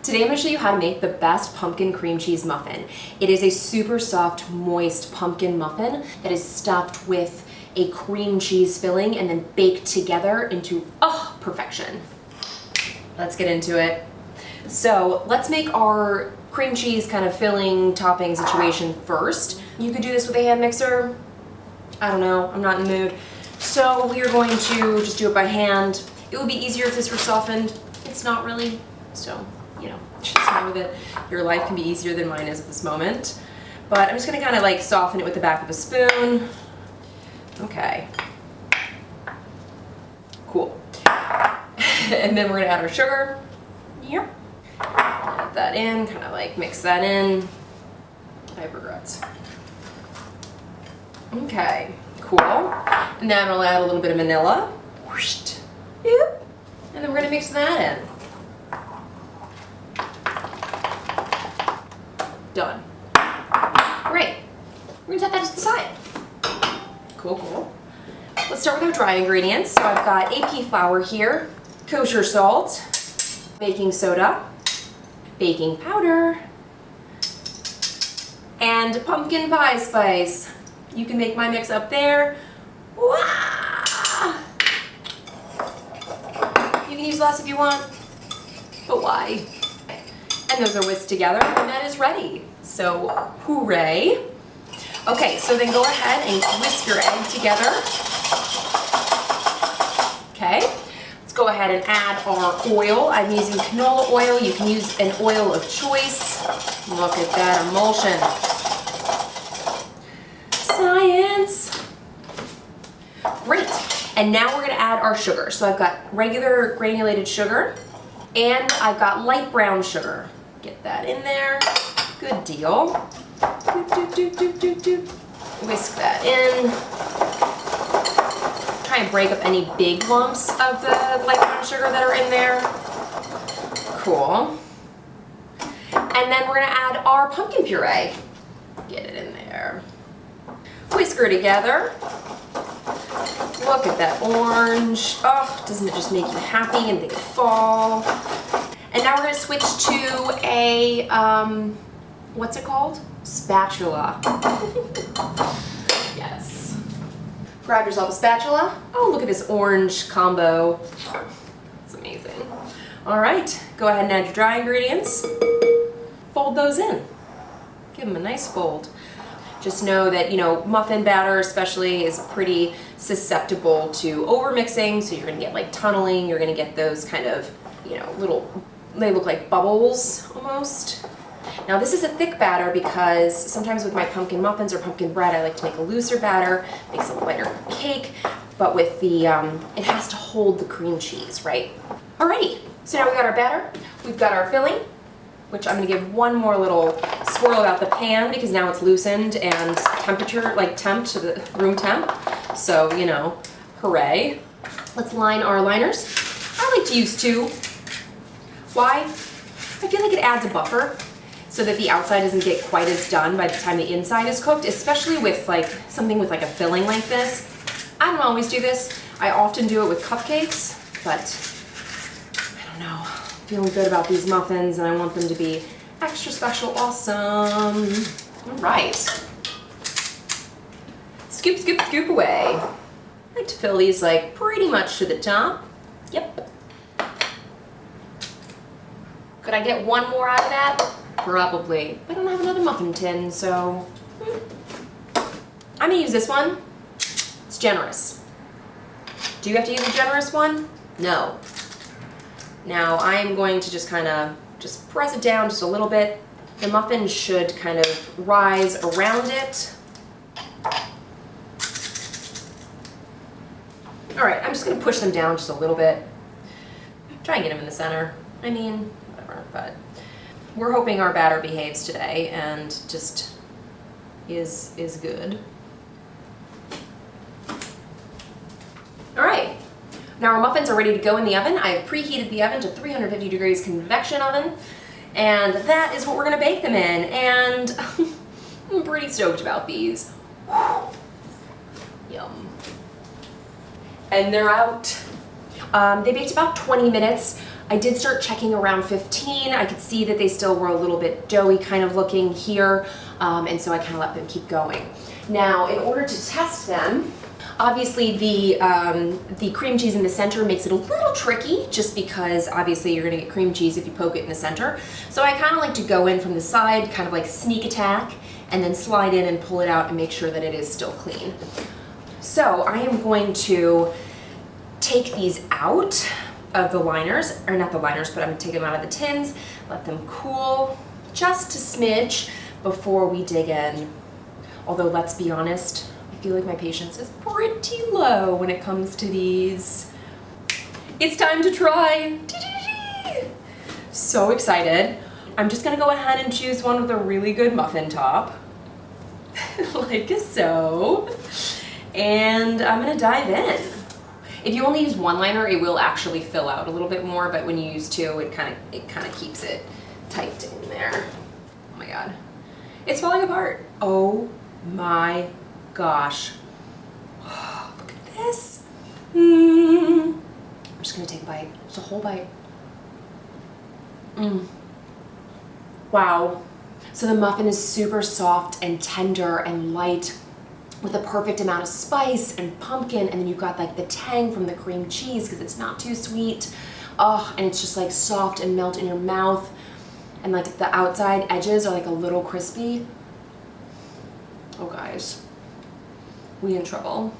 Today I'm going to show you how to make the best pumpkin cream cheese muffin. It is a super soft, moist pumpkin muffin that is stuffed with a cream cheese filling and then baked together into, perfection. Let's get into it. So let's make our cream cheese kind of filling topping situation first. You could do this with a hand mixer. I don't know, I'm not in the mood. So we are going to just do it by hand. It would be easier if this were softened. It's not really, so you know, just know that your life can be easier than mine is at this moment. But I'm just gonna kind of like soften it with the back of a spoon. Okay. Cool. And then we're gonna add our sugar. Yep. Add that in, kind of like mix that in. I have regrets. Okay, cool. And then I'll add a little bit of vanilla. Yep. And then we're gonna mix that in. Done. Great. We're gonna set that to the side. Cool, cool. Let's start with our dry ingredients. So I've got AP flour here, kosher salt, baking soda, baking powder, and pumpkin pie spice. You can make my mix up there. Wow! You can use less if you want, but why? And those are whisked together, and that is ready. So, puree. Okay, so then go ahead and whisk your egg together. Okay, let's go ahead and add our oil. I'm using canola oil. You can use an oil of choice. Look at that emulsion. Science. Great. And now we're gonna add our sugar. So I've got regular granulated sugar, and I've got light brown sugar. Get that in there. Good deal. Whisk that in. Try and break up any big lumps of the light brown sugar that are in there. Cool. And then we're gonna add our pumpkin puree. Get it in there. Whisk her together. Look at that orange. Oh, doesn't it just make you happy and think of fall? And now we're going to switch to a, what's it called? Spatula. Yes. Grab yourself a spatula. Oh, look at this orange combo. It's amazing. All right, go ahead and add your dry ingredients. Fold those in. Give them a nice fold. Just know that, you know, muffin batter especially is pretty susceptible to overmixing, so you're going to get like tunneling, you're going to get those kind of, you know, little, they look like bubbles almost. Now this is a thick batter because sometimes with my pumpkin muffins or pumpkin bread I like to make a looser batter, makes a lighter cake, but with the, it has to hold the cream cheese, right? Alrighty, so now we've got our batter, we've got our filling, which I'm going to give one more little swirl about the pan because now it's loosened and temperature, like temp to the room temp. So, you know, hooray. Let's line our liners. I like to use 2. Why? I feel like it adds a buffer so that the outside doesn't get quite as done by the time the inside is cooked, especially with like something with like a filling like this. I don't always do this. I often do it with cupcakes, but I don't know. I'm feeling good about these muffins and I want them to be extra special awesome. All right. Scoop, scoop, scoop away. I like to fill these like pretty much to the top. Yep. Could I get one more out of that? Probably. I don't have another muffin tin, so I'm gonna use this one. It's generous. Do you have to use a generous one? No. Now I'm going to just kind of just press it down just a little bit. The muffin should kind of rise around it. All right, I'm just gonna push them down just a little bit. Try and get them in the center. I mean, whatever, but we're hoping our batter behaves today and just is good. All right, now our muffins are ready to go in the oven. I have preheated the oven to 350 degrees convection oven, and that is what we're gonna bake them in. And I'm pretty stoked about these. Yum. And they're out. They baked about 20 minutes. I did start checking around 15. I could see that they still were a little bit doughy kind of looking here, and so I kind of let them keep going. Now, in order to test them, obviously the cream cheese in the center makes it a little tricky, just because obviously you're gonna get cream cheese if you poke it in the center. So I kind of like to go in from the side, kind of like sneak attack, and then slide in and pull it out and make sure that it is still clean. So I am going to take these out of the liners, or not the liners, but I'm gonna take them out of the tins, let them cool just a smidge before we dig in. Although, let's be honest, I feel like my patience is pretty low when it comes to these. It's time to try. So excited. I'm just gonna go ahead and choose one with a really good muffin top, like so, and I'm gonna dive in. If you only use one liner, it will actually fill out a little bit more, but when you use two, it kind of keeps it tight in there. Oh my god. It's falling apart. Oh my gosh. Oh, look at this. I'm just gonna take a bite, just a whole bite. Wow. So the muffin is super soft and tender and light, with a perfect amount of spice and pumpkin, and then you've got like the tang from the cream cheese because it's not too sweet. Oh, and it's just like soft and melt in your mouth, and like the outside edges are like a little crispy. Oh guys, we in trouble.